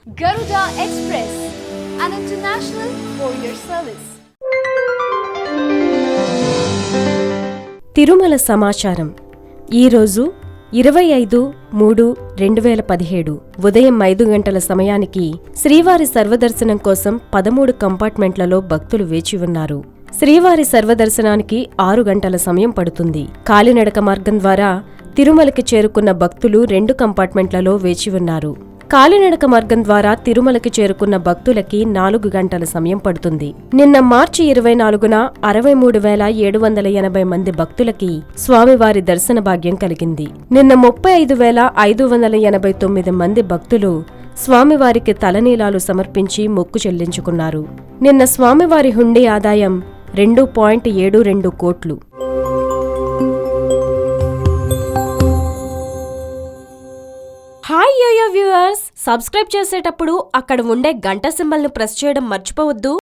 Garuda Express, an international courier service. Tirumala సమాచారం. ఈరోజు 25/3/2017 ఉదయం 5 గంటల సమయానికి శ్రీవారి సర్వదర్శనం కోసం 13 కంపార్ట్మెంట్లలో భక్తులు వేచి ఉన్నారు. శ్రీవారి సర్వదర్శనానికి 6 గంటల సమయం పడుతుంది. కాలినడక మార్గం ద్వారా తిరుమలకి చేరుకున్న భక్తులు 2 కంపార్ట్మెంట్లలో వేచి ఉన్నారు. కాలినడక మార్గం ద్వారా తిరుమలకి చేరుకున్న భక్తులకి 4 గంటల సమయం పడుతుంది. నిన్న మార్చి 24న 63,780 మంది భక్తులకి స్వామివారి దర్శన భాగ్యం కలిగింది. నిన్న 35,589 మంది భక్తులు స్వామివారికి తలనీలాలు సమర్పించి మొక్కు చెల్లించుకున్నారు. నిన్న స్వామివారి హుండీ ఆదాయం 2.72 కోట్లు. హాయ్ యోయో వ్యూవర్స్, సబ్స్క్రైబ్ చేసేటప్పుడు అక్కడ ఉండే గంట సింబల్ను ప్రెస్ చేయడం మర్చిపోవద్దు.